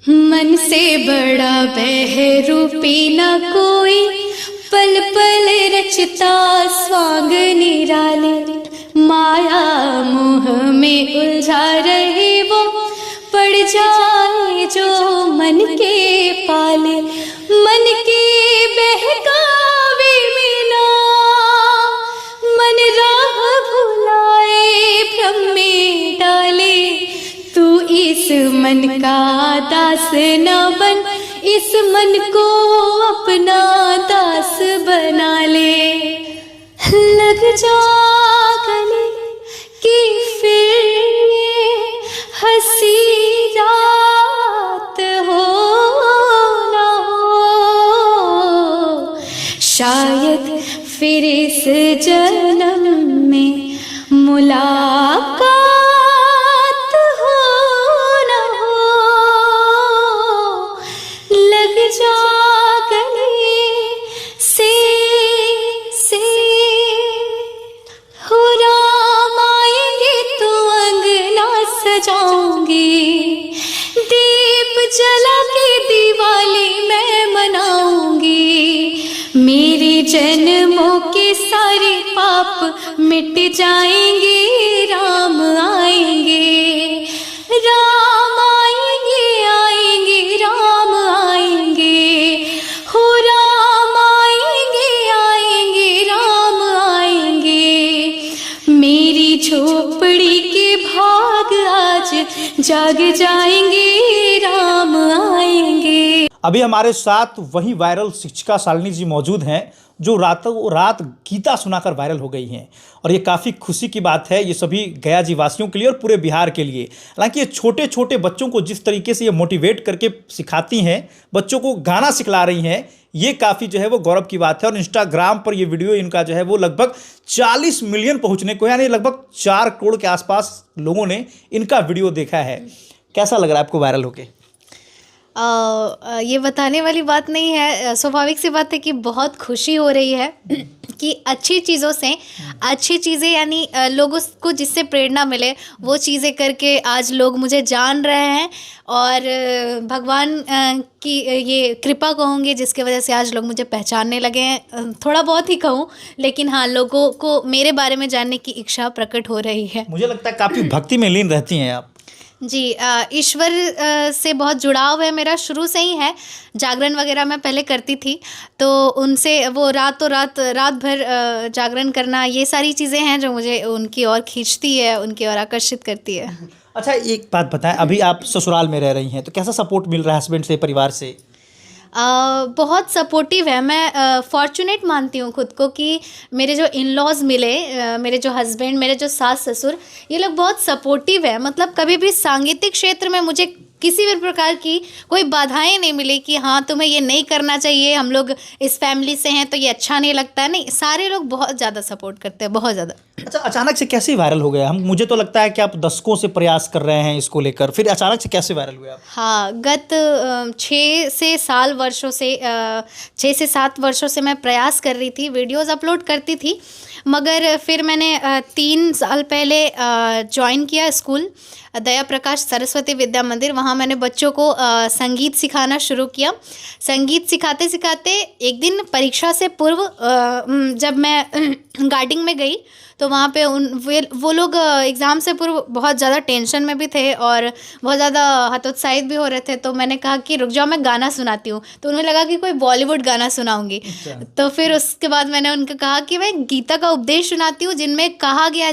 मन से बड़ा बहरूपी न कोई, पल पल रचता स्वांग निराले। माया मोह में उलझा रहे वो, पड़ जाए जो मन के पाले। मन के बहकावे में ना मन राह भुलाए, भ्रम में डाले। तू इस मन का दास न बन, इस मन को अपना दास बना ले। लग जा गले कि फिर ये हंसी रात हो ना हो, शायद फिर इस जन्म में मुलाकात हो ना हो। लग जा गले से हो, राम आएंगे तो अंगना सजाऊंगी, दीप जला के दिवाली मैं मनाऊंगी। मेरे जन्मों के सारे पाप मिट जाएंगे, राम आएंगे, राम आएंगे, आएंगे, राम आएंगे। हो राम आएंगे, आएंगे, राम आएंगे। मेरी झोपड़ी के भाग आज जाग जाएंगे, राम आएंगे। अभी हमारे साथ वही वायरल शिक्षिका शालिनी जी मौजूद हैं जो रातों रात गीता सुनाकर वायरल हो गई हैं, और ये काफ़ी खुशी की बात है ये सभी गया जी वासियों के लिए और पूरे बिहार के लिए। हालांकि ये छोटे छोटे बच्चों को जिस तरीके से ये मोटिवेट करके सिखाती हैं, बच्चों को गाना सिखला रही हैं, ये काफ़ी जो है वो गौरव की बात है। और इंस्टाग्राम पर ये वीडियो इनका जो है वो लगभग 40 मिलियन पहुँचने को, यानी लगभग 4 करोड़ के आसपास लोगों ने इनका वीडियो देखा है। कैसा लग रहा है आपको वायरल होके? ये बताने वाली बात नहीं है, स्वाभाविक सी बात है कि बहुत खुशी हो रही है कि अच्छी चीज़ों से अच्छी चीज़ें, यानी लोगों को जिससे प्रेरणा मिले वो चीज़ें करके आज लोग मुझे जान रहे हैं। और भगवान की ये कृपा कहूँगी जिसके वजह से आज लोग मुझे पहचानने लगे हैं। थोड़ा बहुत ही कहूँ, लेकिन हाँ, लोगों को मेरे बारे में जानने की इच्छा प्रकट हो रही है। मुझे लगता है काफ़ी भक्ति में लीन रहती हैं आप। जी, ईश्वर से बहुत जुड़ाव है मेरा, शुरू से ही है। जागरण वगैरह मैं पहले करती थी, तो उनसे वो रात भर जागरण करना, ये सारी चीज़ें हैं जो मुझे उनकी ओर खींचती है, उनकी ओर आकर्षित करती है। अच्छा, एक बात बताएं, अभी आप ससुराल में रह रही हैं तो कैसा सपोर्ट मिल रहा है हस्बैंड से, परिवार से? बहुत सपोर्टिव है। मैं फॉर्चुनेट मानती हूँ खुद को कि मेरे जो इन लॉज मिले, मेरे जो हस्बैंड, मेरे जो सास ससुर, ये लोग बहुत सपोर्टिव है। मतलब कभी भी सांगीतिक क्षेत्र में मुझे किसी भी प्रकार की कोई बाधाएं नहीं मिली कि हाँ तुम्हें ये नहीं करना चाहिए, हम लोग इस फैमिली से हैं तो ये अच्छा नहीं लगता है। नहीं, सारे लोग बहुत ज़्यादा सपोर्ट करते हैं, बहुत ज़्यादा। अच्छा, अचानक से कैसे वायरल हो गया? मुझे तो लगता है कि आप दशकों से प्रयास कर रहे हैं इसको लेकर, फिर अचानक से कैसे वायरल हुए आप? हाँ, गत 6 से 7 वर्षों से मैं प्रयास कर रही थी, वीडियोस अपलोड करती थी। मगर फिर मैंने 3 साल पहले ज्वाइन किया स्कूल, दया प्रकाश सरस्वती विद्या मंदिर। वहाँ मैंने बच्चों को संगीत सिखाना शुरू किया। संगीत सिखाते सिखाते एक दिन परीक्षा से पूर्व जब मैं गार्डिंग में गई तो वहाँ पे वो लोग एग्ज़ाम से पूर्व बहुत ज़्यादा टेंशन में भी थे और बहुत ज़्यादा हतोत्साहित भी हो रहे थे। तो मैंने कहा कि रुक जाओ, मैं गाना सुनाती हूँ। तो उन्हें लगा कि कोई बॉलीवुड गाना सुनाऊंगी। तो फिर उसके बाद मैंने उनको कहा कि मैं गीता का उपदेश सुनाती हूँ, जिसमें कहा गया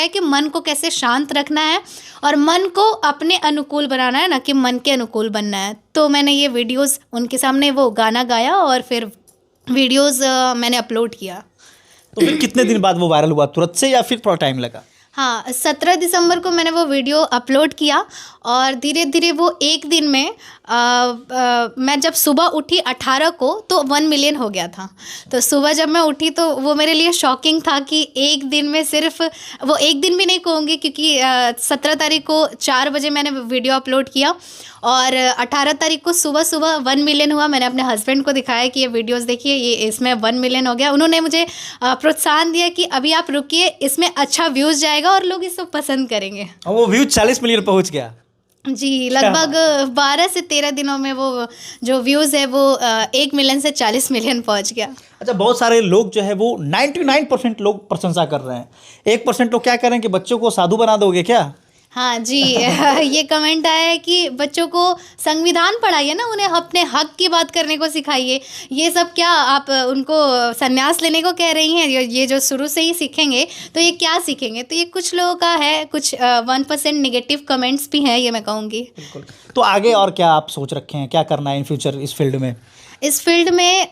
है कि मन को कैसे शांत रखना है और मन को अपने अनुकूल बनाना है, ना कि मन के अनुकूल बनना है। तो मैंने ये वीडियोज़ उनके सामने वो गाना गाया और फिर वीडियोज़ मैंने अपलोड किया। तो फिर कितने दिन बाद वो वायरल हुआ, तुरंत से या फिर थोड़ा टाइम लगा? हाँ, 17 दिसंबर को मैंने वो वीडियो अपलोड किया और धीरे धीरे वो एक दिन में मैं जब सुबह उठी 18 को तो 1 मिलियन हो गया था। तो सुबह जब मैं उठी तो वो मेरे लिए शॉकिंग था कि एक दिन में, सिर्फ वो एक दिन भी नहीं कहूँगी क्योंकि 17 तारीख को 4 बजे मैंने वीडियो अपलोड किया और 18 तारीख को सुबह 1 मिलियन हुआ। मैंने अपने हस्बैंड को दिखाया कि ये वीडियोस देखिए, ये इसमें 1 मिलियन हो गया। उन्होंने मुझे प्रोत्साहन दिया कि अभी आप रुकिए, इसमें अच्छा व्यूज़ जाएगा और लोग इसको पसंद करेंगे। और वो व्यूज 40 मिलियन पहुंच गया। जी, लगभग 12 से 13 दिनों में वो जो व्यूज़ है वो 1 मिलियन से 40 मिलियन पहुंच गया। अच्छा, बहुत सारे लोग जो है वो 99% लोग प्रशंसा कर रहे हैं, 1% लोग क्या कह रहे हैं कि बच्चों को साधु बना दोगे क्या? हाँ जी, ये कमेंट आया है कि बच्चों को संविधान पढ़ाइए ना, उन्हें अपने हक की बात करने को सिखाइए। ये सब क्या आप उनको संन्यास लेने को कह रही हैं? ये जो शुरू से ही सीखेंगे तो ये क्या सीखेंगे? तो ये कुछ लोगों का है, कुछ 1% नेगेटिव कमेंट्स भी हैं, ये मैं कहूँगी। बिल्कुल। तो आगे और क्या आप सोच रखे हैं, क्या करना है इन फ्यूचर इस फील्ड में? इस फील्ड में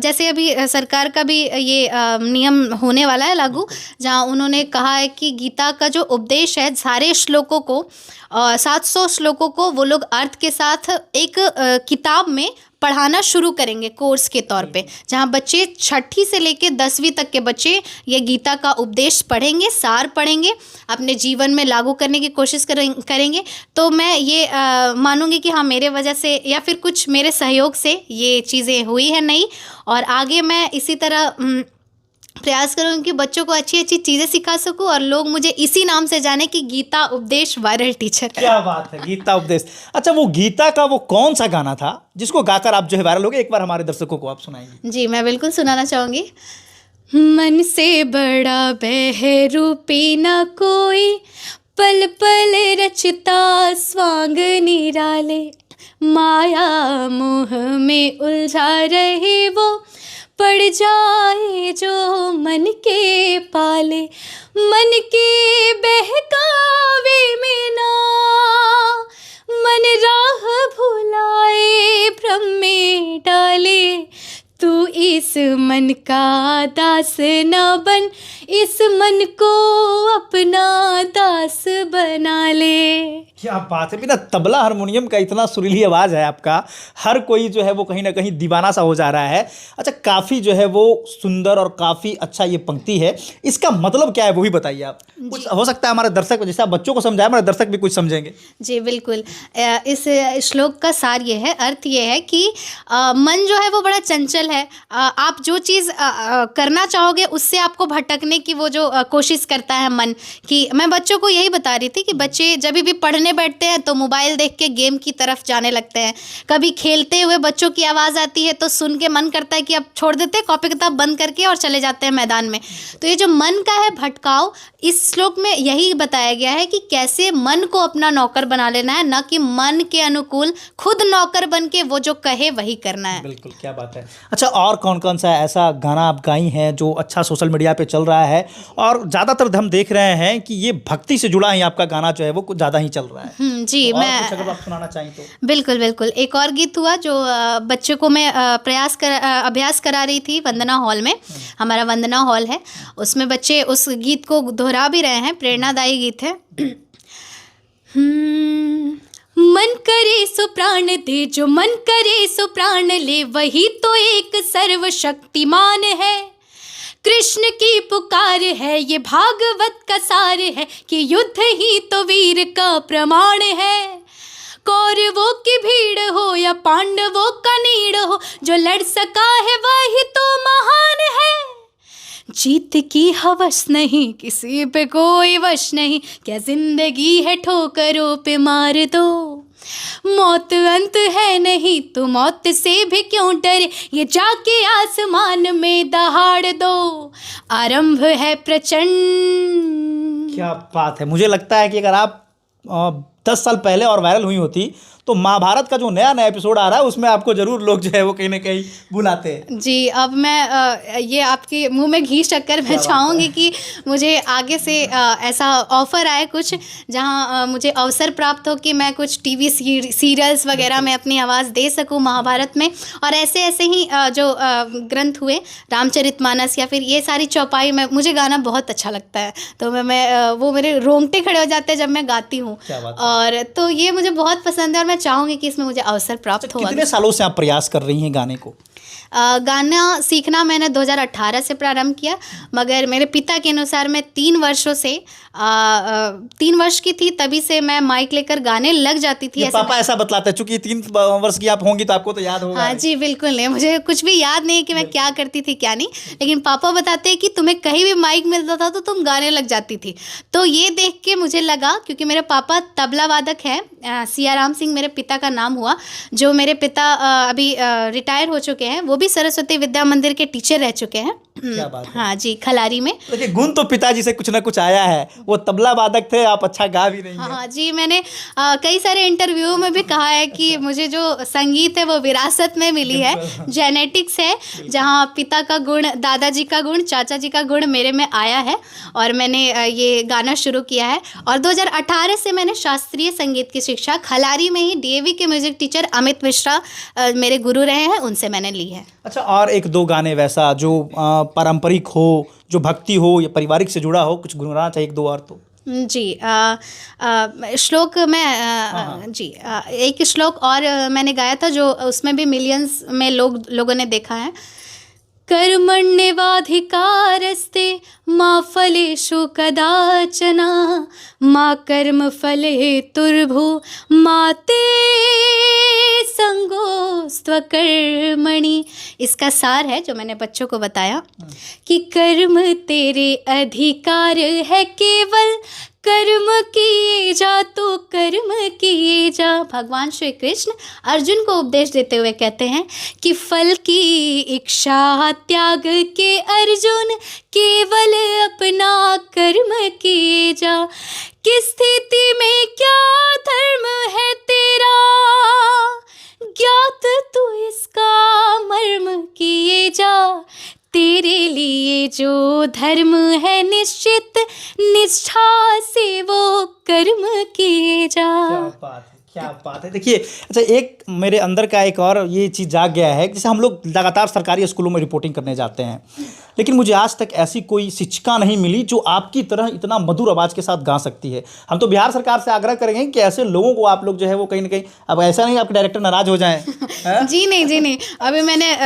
जैसे अभी सरकार का भी ये नियम होने वाला है लागू, जहाँ उन्होंने कहा है कि गीता का जो उपदेश है, सारे श्लोकों को 700 श्लोकों को वो लोग अर्थ के साथ एक किताब में पढ़ाना शुरू करेंगे कोर्स के तौर पे, जहाँ बच्चे 6ठी से लेके 10वीं तक के बच्चे ये गीता का उपदेश पढ़ेंगे, सार पढ़ेंगे, अपने जीवन में लागू करने की कोशिश करेंगे। तो मैं ये मानूंगी कि हाँ, मेरे वजह से या फिर कुछ मेरे सहयोग से ये चीज़ें हुई है नई, और आगे मैं इसी तरह प्रयास करूँगी कि बच्चों को अच्छी अच्छी चीज़ें सिखा सकूँ और लोग मुझे इसी नाम से जाने कि गीता उपदेश वायरल टीचर। क्या बात है, गीता उपदेश। अच्छा, वो गीता का वो कौन सा गाना था जिसको गाकर आप जो है वायरल हो गए? एक बार हमारे दर्शकों को आप सुनाएंगे? जी, मैं बिल्कुल सुनाना चाहूँगी। मन से बड़ा बहरूपी न कोई, पल पल रचता स्वांग निराले, माया मोह में उलझा रहे वो, पड़ जाए जो मन के पाले, मन के बहकावे में ना, मन राह भुलाए भ्रम में डाले, तू इस मन का दास न बन, इस मन को अपना दास बना ले। क्या बात है, बिना तबला हारमोनियम का इतना सुरीली आवाज़ है आपका, हर कोई जो है वो कहीं ना कहीं दीवाना सा हो जा रहा है। अच्छा, काफ़ी जो है वो सुंदर और काफ़ी अच्छा ये पंक्ति है, इसका मतलब क्या है वो भी बताइए आप। कुछ हो सकता है हमारे दर्शक, जैसे आप बच्चों को समझाए, हमारे दर्शक भी कुछ समझेंगे। जी बिल्कुल, इस श्लोक का सार ये है, अर्थ ये है कि मन जो है वो बड़ा चंचल है। आप जो चीज़ करना चाहोगे उससे आपको भटकने की वो जो कोशिश करता है मन की। मैं बच्चों को यही बता रही थी कि बच्चे जब भी पढ़ने बैठते हैं तो मोबाइल देख के गेम की तरफ जाने लगते हैं। कभी खेलते हुए बच्चों की आवाज़ आती है तो सुन के मन करता है कि अब छोड़ देते, कॉपी किताब बंद करके और चले जाते हैं मैदान में। तो ये जो मन का है भटकाव, इस श्लोक में यही बताया गया है कि कैसे मन को अपना नौकर बना लेना है, ना कि मन के अनुकूल खुद नौकर बन के वो जो कहे वही करना है। बिल्कुल, क्या बात है। अच्छा, और कौन कौन सा ऐसा गाना आप गाई हैं जो अच्छा सोशल मीडिया पे चल रहा है, और ज़्यादातर हम देख रहे हैं कि ये भक्ति से जुड़ा ही आपका गाना जो है वो कुछ ज़्यादा ही चल रहा है? जी, तो मैं कुछ अगर आप सुनाना चाहें तो। बिल्कुल बिल्कुल, एक और गीत हुआ जो बच्चों को मैं अभ्यास करा रही थी वंदना हॉल में। हमारा वंदना हॉल है, उसमें बच्चे उस गीत को दोहरा भी रहे हैं, प्रेरणादायी गीत है। मन करे सो प्राण दे, जो मन करे सो प्राण ले, वही तो एक सर्वशक्तिमान है। कृष्ण की पुकार है, ये भागवत का सार है कि युद्ध ही तो वीर का प्रमाण है। कौरवों की भीड़ हो या पांडवों का नीड़ हो, जो लड़ सका है वही तो महान है। जीत की हवस नहीं, किसी पे कोई वश नहीं, क्या जिंदगी है ठोकरों पे मार दो। मौत अंत है नहीं तो मौत से भी क्यों डरे, ये जाके आसमान में दहाड़ दो, आरंभ है प्रचंड। क्या बात है। मुझे लगता है कि अगर आप 10 साल पहले और वायरल हुई होती तो महाभारत का जो नया नया एपिसोड आ रहा है उसमें आपको जरूर लोग जो है वो कहीं ना कहीं बुलाते हैं। जी, अब मैं ये आपके मुंह में घी शक्कर मैं चाहूँगी कि मुझे आगे से ऐसा ऑफ़र आए कुछ, जहाँ मुझे अवसर प्राप्त हो कि मैं कुछ टीवी सीरियल्स वगैरह में अपनी आवाज़ दे सकूँ महाभारत में। और ऐसे ऐसे ही जो ग्रंथ हुए, रामचरितमानस या फिर ये सारी चौपाई में मुझे गाना बहुत अच्छा लगता है, तो मैं वो मेरे रोंगटे खड़े हो जाते हैं जब मैं गाती हूँ। और तो ये मुझे बहुत पसंद है और मैं चाहूँगी कि इसमें मुझे अवसर प्राप्त हो। कितने सालों से आप प्रयास कर रही हैं गाने को? गाना सीखना मैंने 2018 से प्रारंभ किया, मगर मेरे पिता के अनुसार मैं 3 वर्षों से 3 वर्ष की थी तभी से मैं माइक लेकर गाने लग जाती थी। पापा ऐसा बतलाते हैं, चूंकि 3 वर्ष की आप होंगी तो आपको तो याद होगा। हाँ जी, बिल्कुल नहीं, मुझे कुछ भी याद नहीं है कि मैं क्या करती थी क्या नहीं, लेकिन पापा बताते हैं कि तुम्हें कहीं भी माइक मिलता था तो तुम गाने लग जाती थी। तो ये देख के मुझे लगा, क्योंकि मेरे पापा तबला तबला वादक हैं, सियाराम सिंह मेरे पिता का नाम हुआ, जो मेरे पिता अभी रिटायर हो चुके हैं, वो भी सरस्वती विद्या मंदिर के टीचर रह चुके हैं। क्या बात है। हाँ जी, खलारी में। देखिए गुण तो पिताजी से कुछ ना कुछ आया है, वो तबला वादक थे, आप अच्छा गा भी नहीं है। हाँ जी, मैंने कई सारे इंटरव्यू में भी कहा है कि मुझे जो संगीत है वो विरासत में मिली है, जेनेटिक्स है, जहाँ पिता का गुण, दादाजी का गुण, चाचा जी का गुण मेरे में आया है और मैंने ये गाना शुरू किया है। और 2018 से मैंने शास्त्रीय संगीत की शिक्षा खलारी में ही डीएवी के म्यूजिक टीचर अमित मिश्रा मेरे गुरु रहे हैं, उनसे मैंने ली है। अच्छा, और एक दो गाने वैसा जो पारंपरिक हो, जो भक्ति हो या पारिवारिक से जुड़ा हो, कुछ गुनगुनाना चाहिए एक दो और तो। जी, श्लोक मैं जी एक श्लोक और मैंने गाया था जो उसमें भी मिलियंस में लोगों ने देखा है। कर्मण्येवाधिकारस्ते मा फलेषु कदाचन मा कर्म फलेतुर्भु मा ते संगोस्त्वकर्मणि। इसका सार है जो मैंने बच्चों को बताया कि कर्म तेरे अधिकार है, केवल कर्म किए जा तो कर्म किए जा। भगवान श्री कृष्ण अर्जुन को उपदेश देते हुए कहते हैं कि फल की इच्छा त्याग के अर्जुन, केवल अपना कर्म किए जा। किस स्थिति में क्या धर्म है तेरा, ज्ञात तू इसका मर्म किए जा। तेरे लिए जो धर्म है निश्चित, निष्ठा से वो कर्म किए जा। क्या बात है, क्या बात है। देखिए अच्छा, एक मेरे अंदर का एक और ये चीज़ जाग गया है, जैसे हम लोग लगातार सरकारी स्कूलों में रिपोर्टिंग करने जाते हैं, लेकिन मुझे आज तक ऐसी कोई शिक्षिका नहीं मिली जो आपकी तरह इतना मधुर आवाज़ के साथ गा सकती है। हम तो बिहार सरकार से आग्रह करेंगे कि ऐसे लोगों को आप लोग जो है वो कहीं ना कहीं, अब ऐसा नहीं आपके डायरेक्टर नाराज हो जाएं। जी नहीं, अभी मैंने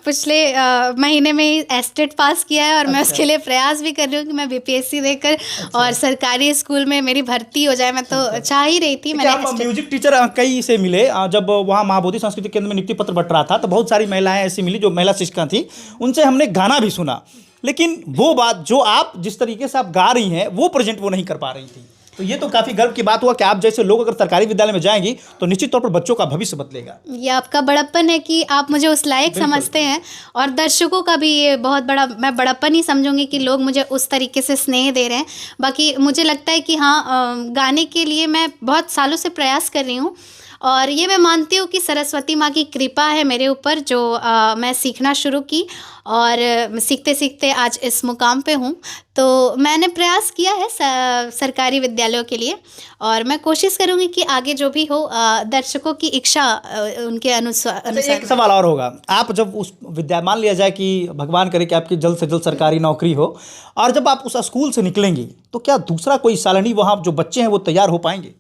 पिछले महीने में ही एस्टेट पास किया है और मैं उसके लिए प्रयास भी कर रही हूँ कि मैं बीपीएससी देकर और सरकारी स्कूल में मेरी भर्ती हो जाए। मैं तो चाह ही रही थी। मैंने आप म्यूजिक टीचर कई से मिले, जब वहाँ महाबोधि सांस्कृतिक केंद्र में नियुक्ति पत्र बट रहा था तो बहुत सारी महिलाएं ऐसी मिली जो महिला शिक्षिका थी, उनसे हमने गाना भी सुना, लेकिन वो बात जो आप जिस तरीके से आप गा रही हैं वो प्रेजेंट वो नहीं कर पा रही थी। तो ये तो काफ़ी गर्व की बात हुआ कि आप जैसे लोग अगर सरकारी विद्यालय में जाएंगी तो निश्चित तौर पर बच्चों का भविष्य बदलेगा। ये आपका बड़प्पन है कि आप मुझे उस लायक समझते हैं, और दर्शकों का भी ये बहुत बड़ा, मैं बड़प्पन ही समझूंगी कि लोग मुझे उस तरीके से स्नेह दे रहे हैं। बाकी मुझे लगता है कि हाँ, गाने के लिए मैं बहुत सालों से प्रयास कर रही हूँ और ये मैं मानती हूँ कि सरस्वती माँ की कृपा है मेरे ऊपर, जो मैं सीखना शुरू की और सीखते सीखते आज इस मुकाम पे हूँ। तो मैंने प्रयास किया है सरकारी विद्यालयों के लिए और मैं कोशिश करूँगी कि आगे जो भी हो दर्शकों की इच्छा उनके अनुसार। एक सवाल और होगा, आप जब उस मान लिया जाए कि भगवान करे कि आपकी जल्द से जल्द सरकारी नौकरी हो, और जब आप उस स्कूल से निकलेंगी तो क्या दूसरा कोई सालनी वहाँ जो बच्चे हैं वो तैयार हो पाएंगे?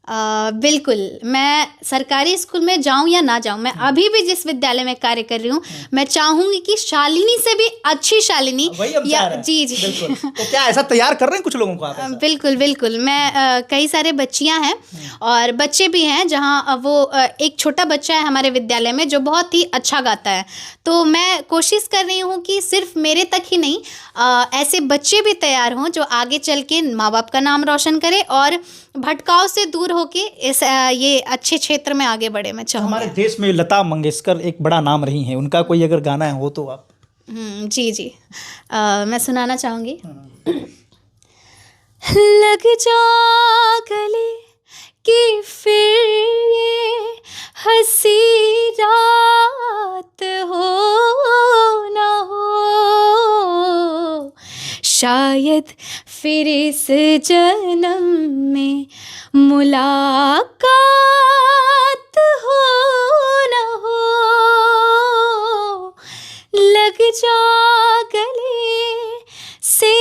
बिल्कुल, मैं सरकारी स्कूल में जाऊं या ना जाऊं, मैं अभी भी जिस विद्यालय में कार्य कर रही हूं, मैं चाहूंगी कि शालिनी से भी अच्छी शालिनी या जी बिल्कुल। तो क्या ऐसा तैयार कर रहे हैं कुछ लोगों को आप? बिल्कुल मैं कई सारे बच्चियां हैं और बच्चे भी हैं, जहां वो एक छोटा बच्चा है हमारे विद्यालय में जो बहुत ही अच्छा गाता है। तो मैं कोशिश कर रही हूँ कि सिर्फ मेरे तक ही नहीं, ऐसे बच्चे भी तैयार हों जो आगे चल के माँ बाप का नाम रोशन करे और भटकाव से दूर होके इस ये अच्छे क्षेत्र में आगे बढ़े। मैं चाहूँगी। हमारे देश में लता मंगेशकर एक बड़ा नाम रही हैं, उनका कोई अगर गाना हो तो आप? जी मैं सुनाना चाहूँगी। लग जा गले कि फिर ये हंसी रात हो ना हो, शायद फिर इस जन्म में मुलाकात हो ना हो। लग जा गले से।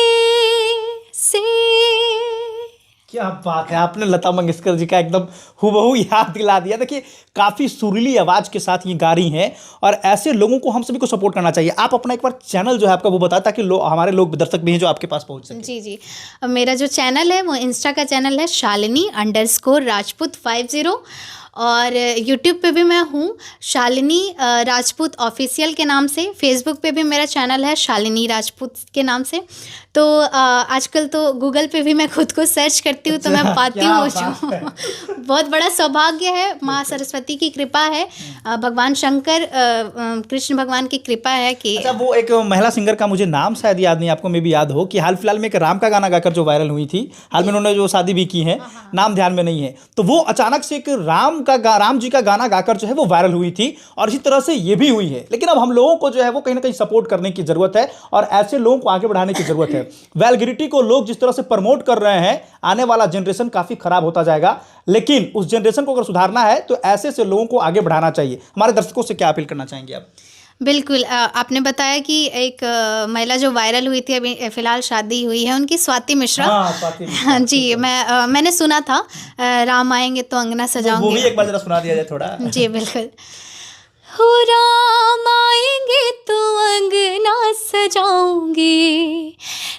क्या बात है, आपने लता मंगेशकर जी का एकदम हूबहू याद दिला दिया। देखिए काफ़ी सुरीली आवाज़ के साथ ये गा रही हैं और ऐसे लोगों को हम सभी को सपोर्ट करना चाहिए। आप अपना एक बार चैनल जो है आपका वो बताएं ताकि हमारे लोग दर्शक भी हैं जो आपके पास पहुंच सकें। जी मेरा जो चैनल है वो इंस्टा का चैनल है शालिनी_राजपूत50 और यूट्यूब पे भी मैं हूँ शालिनी राजपूत ऑफिशियल के नाम से। फेसबुक पे भी मेरा चैनल है शालिनी राजपूत के नाम से। तो आजकल तो गूगल पे भी मैं खुद को सर्च करती हूँ तो मैं पाती क्या हूँ बात है। बहुत बड़ा सौभाग्य है, माँ सरस्वती की कृपा है, भगवान शंकर कृष्ण भगवान की कृपा है कि अच्छा, वो एक महिला सिंगर का मुझे नाम शायद याद नहीं, आपको मे भी याद हो, कि हाल फिलहाल में एक राम का गाना गाकर जो वायरल हुई थी, हाल में उन्होंने जो शादी भी की है, नाम ध्यान में नहीं है, तो वो अचानक से एक राम जी का गाना गाकर जो है वो वायरल हुई थी और इसी तरह से ये भी हुई है। लेकिन अब हम लोगों को जो है वो कहीं ना कहीं सपोर्ट करने की जरूरत है और ऐसे लोगों को आगे बढ़ाने की जरूरत है। वैल्गैरिटी को लोग जिस तरह से प्रमोट कर रहे हैं, आने वाला जनरेशन काफी खराब होता जाएगा, लेकिन उस जनरेशन को अगर सुधारना है तो ऐसे से लोगों को आगे बढ़ाना चाहिए। हमारे दर्शकों से क्या अपील करना चाहेंगे आप? बिल्कुल, आपने बताया कि एक महिला जो वायरल हुई थी, अभी फिलहाल शादी हुई है उनकी, स्वाति मिश्रा। हाँ, स्वाति मिश्रा। हाँ जी, मैंने सुना था राम आएंगे तो अंगना वो भी सजाऊंगे। एक बार जरा सुना दिया जाए थोड़ा। जी बिल्कुल। हो राम आएंगे तो अंगना सजाऊंगी,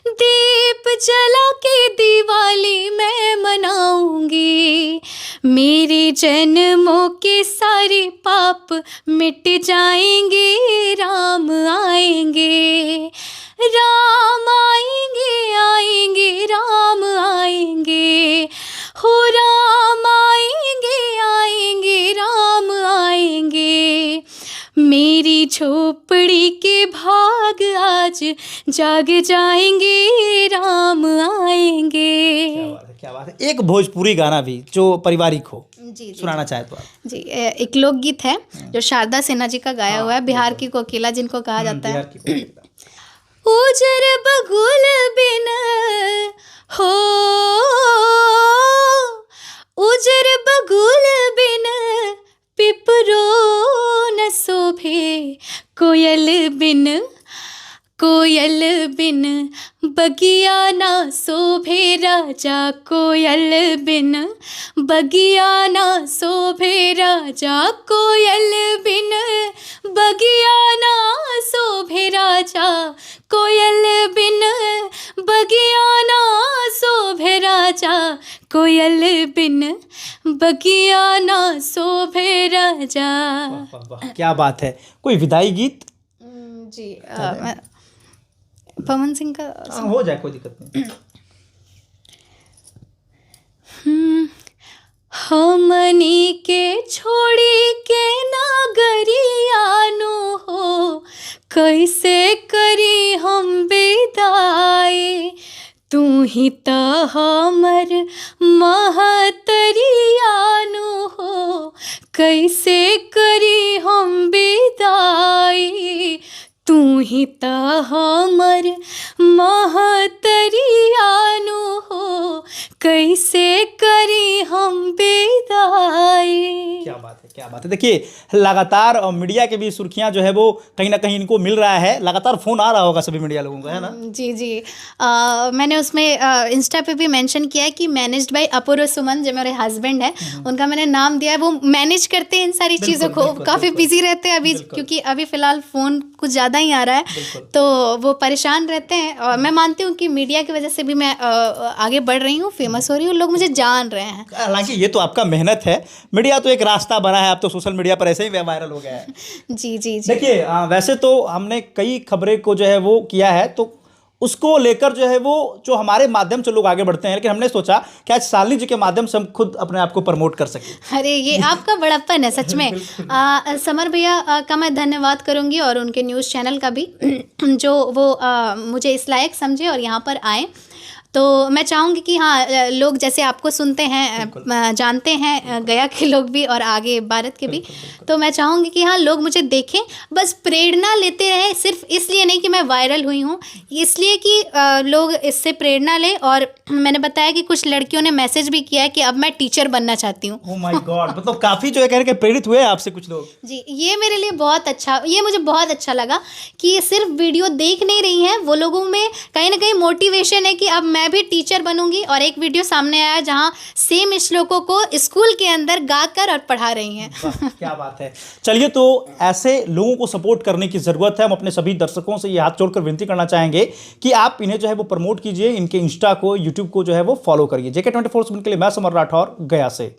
दीप जला के दिवाली मैं मनाऊंगी, मेरे जन्मों के सारे पाप मिट जाएंगे, राम आएंगे, राम आएंगे, आएंगे राम आएंगे, हो राम आएंगे, आएंगे राम आएंगे, मेरी झोपड़ी के भाग आज जाग जाएंगे, राम आएंगे। क्या बात है, क्या बात है। एक भोजपुरी गाना भी जो पारिवारिक हो, जी सुनाना चाहे तो आप। जी, एक लोकगीत है जो शारदा सिन्हा जी का गाया हुआ है, बिहार की कोकिला जिनको कहा जाता है। बिहार की कोकिला। उजर बगुल बिन हो, उजर बगुल बिन पिपरो न शोभे, कोयल बिन, कोयल बिन बगिया ना शोभे राजा, कोयल बिन बगिया ना शोभे राजा, कोयल बिन बगिया ना शोभे राजा, कोयल बिन बगिया ना शोभे राजा, कोयल बिन बगिया ना शोभे राजा। वाह, वाह, क्या बात है। कोई विदाई गीत? जी, पवन सिंह का हो जाए, कोई दिक्कत नहीं। हमनी के छोड़ी के नागरियानो हो, कैसे करी हम विदाई, तू ही त हमर महतरियानो हो, कैसे करी हम विदाई, तू ही त हमर महतरियानो हो, कैसे करी हम विदाई। क्या बात है, क्या बात है। देखिए, लगातार मीडिया के भी सुर्खियां जो है वो कहीं ना कहीं इनको मिल रहा है, लगातार फोन आ रहा होगा सभी मीडिया लोगों को, है ना? जी जी, मैंने उसमें इंस्टा पे भी मेंशन किया है कि मैनेज्ड बाय अपूर्व सुमन, जो मेरे हस्बैंड है, उनका मैंने नाम दिया है। वो मैनेज करते हैं इन सारी चीज़ों को, काफ़ी बिजी रहते हैं अभी, क्योंकि अभी फ़िलहाल फ़ोन कुछ ज़्यादा ही आ रहा है, तो वो परेशान रहते हैं। और मैं मानती हूँ कि मीडिया की वजह से भी मैं आगे बढ़ रही हूँ, फेमस हो रही हूँ, लोग मुझे जान रहे हैं। हालांकि ये तो आपका मेहनत है, मीडिया तो एक रास्ता बना है, आप तो सोशल मीडिया पर ऐसे ही वायरल हो गया है। जी जी जी। देखिए, वैसे तो हमने कई खबरें को जो है वो किया है, तो उसको लेकर जो है वो जो हमारे माध्यम से लोग आगे बढ़ते हैं, लेकिन हमने सोचा कि आज शालिनी जी के माध्यम से हम खुद अपने आप को प्रमोट कर सकें। अरे ये आपका बड़प्पन है सच में। समर भैया का मैं धन्यवाद करूंगी और उनके न्यूज़ चैनल का भी, जो वो मुझे इस लायक समझे और यहाँ पर आए। तो मैं चाहूँगी कि हाँ, लोग जैसे आपको सुनते हैं, जानते हैं, गया के लोग भी और आगे भारत के भी, तो मैं चाहूँगी कि हाँ, लोग मुझे देखें, बस प्रेरणा लेते रहें। सिर्फ इसलिए नहीं कि मैं वायरल हुई हूँ, इसलिए कि लोग इससे प्रेरणा लें। और मैंने बताया कि कुछ लड़कियों ने मैसेज भी किया है कि अब मैं टीचर बनना चाहती हूँ। ओह माय गॉड, मतलब काफ़ी जो है कह रहे हैं प्रेरित हुए आपसे कुछ लोग। जी, ये मेरे लिए बहुत अच्छा, ये मुझे बहुत अच्छा लगा कि सिर्फ वीडियो देख नहीं रही हैं, वो लोगों में कहीं ना कहीं मोटिवेशन है कि अब मैं भी टीचर बनूंगी। और एक वीडियो सामने आया जहां सेम श्लोकों को स्कूल के अंदर गाकर और पढ़ा रही हैं। क्या बात है। चलिए, तो ऐसे लोगों को सपोर्ट करने की ज़रूरत है। हम अपने सभी दर्शकों से ये हाथ जोड़कर विनती करना चाहेंगे कि आप इन्हें जो है वो प्रमोट कीजिए, इनके इंस्टा को, यूट्यूब को जो है वो फॉलो करिए। JK24 के लिए मैं समर राठौर, गया से।